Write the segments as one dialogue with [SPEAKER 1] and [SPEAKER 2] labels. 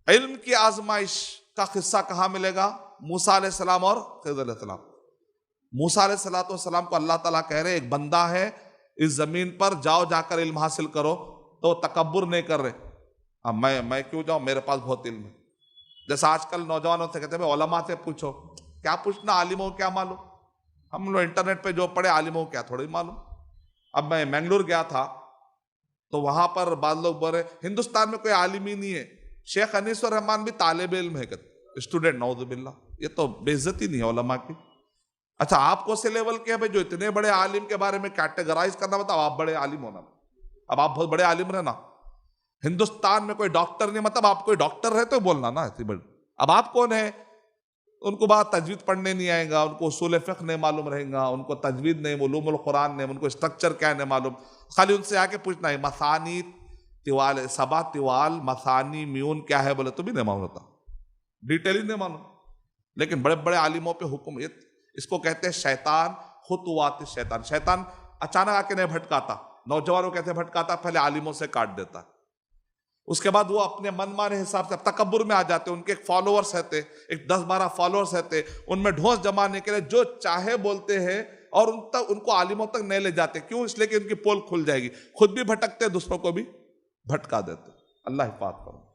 [SPEAKER 1] علم کی آزمائش کا قصہ کہاں ملے گا؟ موسیٰ علیہ السلام اور خضر علیہ السلام۔ موسیٰ علیہ السلام کو اللہ تعالیٰ کہہ رہے ایک بندہ ہے اس زمین پر، جاؤ جا کر علم حاصل کرو، تو تکبر نہیں کر رہے، اب میں کیوں جاؤں، میرے پاس بہت علم ہے۔ جیسا آج کل نوجوانوں سے کہتے ہیں علماء سے پوچھو، کیا پوچھنا، عالموں کیا معلوم، ہم لوگ انٹرنیٹ پہ جو پڑھے عالموں کیا تھوڑی معلوم۔ اب میں منگلور گیا تھا تو وہاں پر بعض لوگ بول رہے ہندوستان میں کوئی عالم ہی نہیں ہے، شیخ انیس الرحمن بھی طالب علم ہے، اسٹوڈنٹ، نعوذ باللہ، یہ تو بے عزتی نہیں ہے علماء کی۔ اچھا آپ کو سے لیول کے ہیں جو اتنے بڑے عالم کے بارے میں کیٹیگرائز کرنا مطلب آپ بڑے عالم ہونا، اب آپ بہت بڑے عالم رہنا۔ ہندوستان میں کوئی ڈاکٹر نہیں، مطلب آپ کوئی ڈاکٹر رہے تو بولنا نا ایسی بڑی۔ اب آپ کون ہیں؟ ان کو بات تجوید پڑھنے نہیں آئے گا، ان کو اصول فقہ نہیں معلوم رہے گا، ان کو تجوید نہیں، علوم القرآن نہیں، ان کو اسٹرکچر کیا نہیں معلوم، خالی ان سے آ کے پوچھنا ہے مثانی طوال، سبا طوال، مثانی میون کیا ہے بولے تو بھی نہیں معلوم ہوتا، ڈیٹیل ہی نہیں معلوم۔ لیکن بڑے بڑے عالموں پہ حکم، اس کو کہتے ہیں شیطان، خطوات شیطان۔ شیطان اچانک آ کے نہیں بھٹکاتا، نوجوانوں کہتے ہیں بھٹکاتا، پہلے عالموں سے کاٹ دیتا، اس کے بعد وہ اپنے من مانے حساب سے تکبر میں آ جاتے، ان کے ایک فالوورز رہتے، ایک 10-12 فالوورز رہتے، ان میں ڈھونس جمانے کے لیے جو چاہے بولتے ہیں اور ان کو عالموں تک نہیں لے جاتے، کیوں؟ اس لیے کہ ان کی پول کھل جائے گی، خود بھی بھٹکتے، دوسروں کو بھی بھٹکا دیتے۔ اللہ حفاظت کرو۔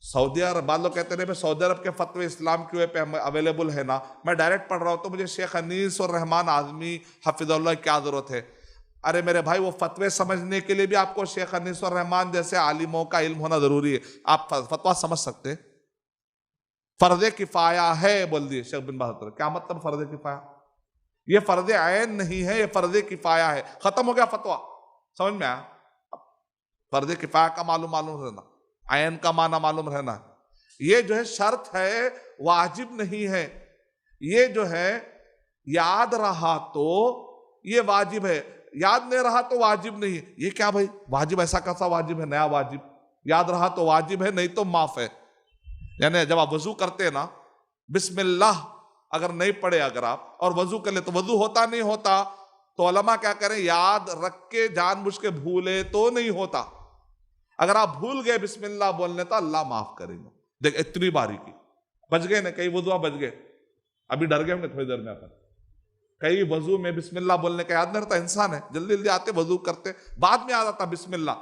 [SPEAKER 1] سعودی عرب، بعض لوگ کہتے ہیں سعودی عرب کے فتوے اسلام کیو پہ اویلیبل ہے نا، میں ڈائریکٹ پڑھ رہا ہوں تو مجھے شیخ انیس الرحمن اعظمی حفظ اللہ کیا ضرورت ہے؟ ارے میرے بھائی، وہ فتوے سمجھنے کے لیے بھی آپ کو شیخ انیس الرحمن جیسے عالموں کا علم ہونا ضروری ہے۔ آپ فتویٰ سمجھ سکتے؟ فرض کفایہ ہے بول دیے شیخ بن باز۔ کیا مطلب فرض کفایہ؟ یہ فرض عین نہیں ہے، یہ فرض کفایہ ہے، ختم ہو گیا فتویٰ، سمجھ میں آیا؟ فرض کفایہ کا معلوم رہنا، عین کا معنی معلوم رہنا، یہ جو ہے شرط ہے، واجب نہیں ہے۔ یہ جو ہے یاد رہا تو یہ واجب ہے، یاد نہیں رہا تو واجب نہیں ہے۔ یہ کیا بھائی واجب، ایسا کیسا واجب ہے، نیا واجب؟ یاد رہا تو واجب ہے، نہیں تو معاف ہے۔ یعنی جب آپ وضو کرتے ہیں نا، بسم اللہ اگر نہیں پڑھے اگر آپ اور وضو کر لے تو وضو ہوتا نہیں ہوتا، تو علماء کیا کریں، یاد رکھ کے جان بوجھ کے بھولے تو نہیں ہوتا۔ اگر آپ بھول گئے بسم اللہ بولنے تو اللہ معاف کرے گا۔ دیکھ اتنی باریکی، بچ گئے نا کئی وضو بچ گئے، ابھی ڈر گئے ہوں گے تھوڑی دیر میں آپ، کئی وضو میں بسم اللہ بولنے کا یاد نہیں رہتا، انسان ہے جلدی جلدی آتے وضو کرتے، بعد میں آ جاتا بسم اللہ،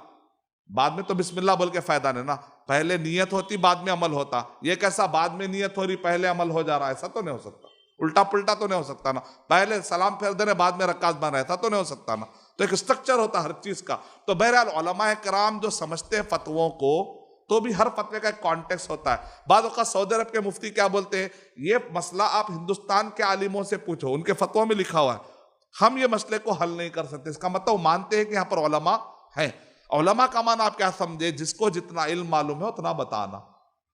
[SPEAKER 1] بعد میں تو بسم اللہ بول کے فائدہ نہیں نا، پہلے نیت ہوتی بعد میں عمل ہوتا، یہ کیسا بعد میں نیت ہو رہی پہلے عمل ہو جا رہا، ایسا تو نہیں ہو سکتا، الٹا پلٹا تو نہیں ہو سکتا نا، پہلے سلام پھیر دینے بعد میں رکعت بنا، ایسا تو نہیں ہو سکتا نا، تو ایک اسٹرکچر ہوتا ہر چیز کا۔ تو بہرحال علماء کرام جو سمجھتے ہیں فتووں کو، تو بھی ہر فتوے کا ایک کانٹیکس ہوتا ہے۔ بعض اوقات سعودی عرب کے مفتی کیا بولتے ہیں، یہ مسئلہ آپ ہندوستان کے عالموں سے پوچھو، ان کے فتووں میں لکھا ہوا ہے، ہم یہ مسئلے کو حل نہیں کر سکتے۔ اس کا مطلب وہ مانتے ہیں کہ یہاں پر علماء ہیں۔ علماء کا معنی آپ کیا سمجھے؟ جس کو جتنا علم معلوم ہے اتنا بتانا۔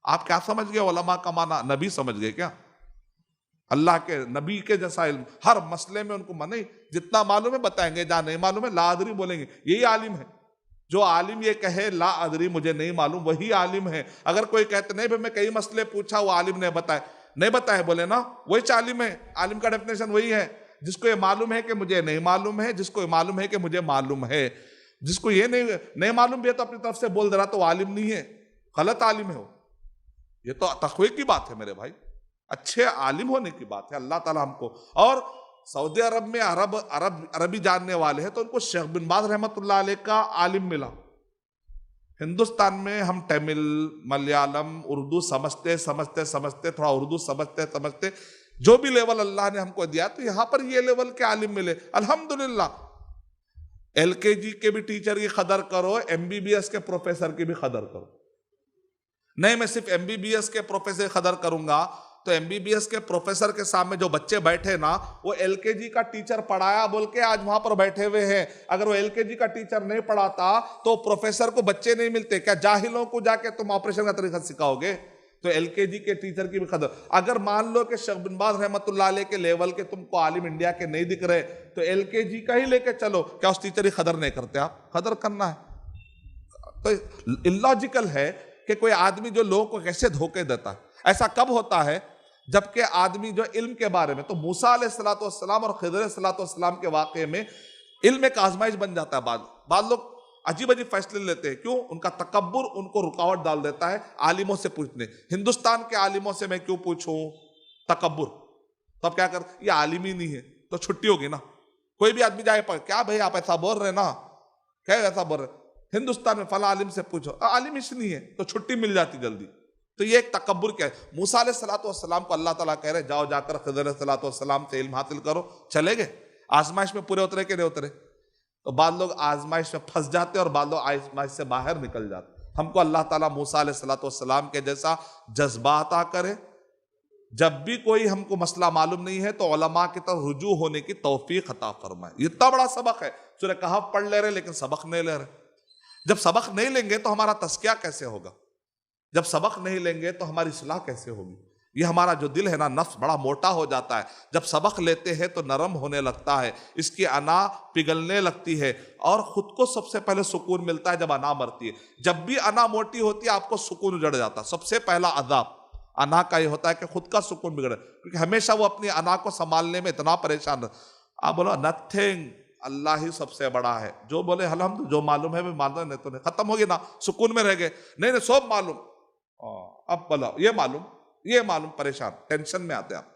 [SPEAKER 1] آپ کیا سمجھ گئے علماء کا معنی؟ نبی سمجھ گئے کیا؟ اللہ کے نبی کے جیسا علم ہر مسئلے میں ان کو نہیں، جتنا معلوم ہے بتائیں گے، جہاں نہیں معلوم ہے لا ادری بولیں گے، یہی عالم ہے۔ جو عالم یہ کہے لا ادری مجھے نہیں معلوم، وہی عالم ہے۔ اگر کوئی کہتے نہیں بھائی میں کئی مسئلے پوچھا وہ عالم نے نہیں بتائے بولے نا، وہی عالم ہے۔ عالم کا ڈیفینیشن وہی ہے، جس کو یہ معلوم ہے کہ مجھے نہیں معلوم ہے، جس کو یہ معلوم ہے کہ مجھے معلوم ہے۔ جس کو یہ نہیں معلوم بھی ہے تو اپنی طرف سے بول دے رہا تو عالم نہیں ہے، غلط عالم ہے وہ۔ یہ تو تقوی کی بات ہے میرے بھائی، اچھے عالم ہونے کی بات ہے۔ اللہ تعالیٰ ہم کو، اور سعودی عرب میں عربی جاننے والے ہیں تو ان کو شیخ بن باز رحمۃ اللہ علیہ کا عالم ملا۔ ہندوستان میں ہم تمل، ملیالم، اردو سمجھتے تھوڑا اردو سمجھتے جو بھی لیول اللہ نے ہم کو دیا تو یہاں پر یہ لیول کے عالم ملے، الحمدللہ۔ ایل کے جی کے بھی ٹیچر کی قدر کرو، ایم بی بی ایس کے پروفیسر کی بھی قدر کرو۔ نہیں میں صرف ایم بی بی ایس کے پروفیسر کی قدر کروں گا تو ایم بی بی ایس کے پروفیسر کے سامنے جو بچے بیٹھے نا، وہ ایل کے جی کا ٹیچر پڑھایا بول کے آج وہاں پر بیٹھے ہوئے ہیں۔ اگر وہ ایل کے جی کا ٹیچر نہیں پڑھاتا تو پروفیسر کو بچے نہیں ملتے۔ کیا جاہلوں کو جا کے تم آپریشن کا طریقہ سکھاؤ گے؟ تو ایل کے جی کے ٹیچر کی بھی قدر۔ اگر مان لو کہ شیخ بن باز رحمۃ اللہ علیہ کے لیول کے تم کو عالم انڈیا کے نہیں دکھ رہے تو ایل کے جی کا ہی لے کے چلو، کیا اس ٹیچر کی قدر نہیں کرتے آپ؟ قدر کرنا ہے۔ تو اللاجیکل ہے کہ کوئی آدمی جو لوگوں کو کیسے دھوکے دیتا ہے۔ ایسا کب ہوتا ہے؟ جبکہ آدمی جو علم کے بارے میں، تو موسیٰ علیہ السلام اور خضر علیہ السلام کے واقعے میں علم ایک آزمائش بن جاتا ہے۔ بعض لوگ عجیب عجیب فیصلے لیتے ہیں. کیوں؟ ان کا تکبر ان کو رکاوٹ ڈال دیتا ہے عالموں سے پوچھنے. ہندوستان کے عالموں سے میں کیوں پوچھوں؟ تکبر. تب کیا کر، یہ عالم ہی نہیں ہے تو چھٹی ہوگی نا. کوئی بھی آدمی جائے کیا بھائی آپ ایسا بول رہے نا، کیا ایسا بول رہے، ہندوستان میں فلاں عالم سے پوچھو، عالم اس نہیں ہے تو چھٹی مل جاتی جلدی. تو یہ ایک تکبر کیا ہے. موسیٰ علیہ السلام کو اللہ تعالیٰ کہہ رہے جاؤ جا کر خضر علیہ السلام سے علم حاصل کرو. چلے گئے، آزمائش میں پورے اترے کہ نہیں اترے؟ تو بعض لوگ آزمائش میں پھنس جاتے اور بعض لوگ آزمائش سے باہر نکل جاتے. ہم کو اللہ تعالیٰ موسیٰ علیہ السلام کے جیسا جذبہ عطا کرے. جب بھی کوئی ہم کو مسئلہ معلوم نہیں ہے تو علماء کی طرف رجوع ہونے کی توفیق عطا فرمائے. یہ اتنا بڑا سبق ہے. سورہ کہف پڑھ لے رہے لیکن سبق نہیں لے رہے. جب سبق نہیں لیں گے تو ہمارا تزکیہ کیسے ہوگا؟ جب سبق نہیں لیں گے تو ہماری اصلاح کیسے ہوگی؟ یہ ہمارا جو دل ہے نا، نفس بڑا موٹا ہو جاتا ہے. جب سبق لیتے ہیں تو نرم ہونے لگتا ہے، اس کی انا پگھلنے لگتی ہے، اور خود کو سب سے پہلے سکون ملتا ہے جب انا مرتی ہے. جب بھی انا موٹی ہوتی ہے آپ کو سکون اجڑ جاتا ہے. سب سے پہلا عذاب انا کا یہ ہوتا ہے کہ خود کا سکون بگڑے، کیونکہ ہمیشہ وہ اپنی انا کو سنبھالنے میں اتنا پریشان ہے. آپ بولو نتھنگ، اللہ ہی سب سے بڑا ہے. جو بولے الحمد، جو معلوم ہے وہ مانو، نہیں تو نہیں. ختم ہو گیا نا، سکون میں رہ گئے. نہیں سب معلوم، اب بولا یہ معلوم، پریشان، ٹینشن میں آتے ہیں آپ.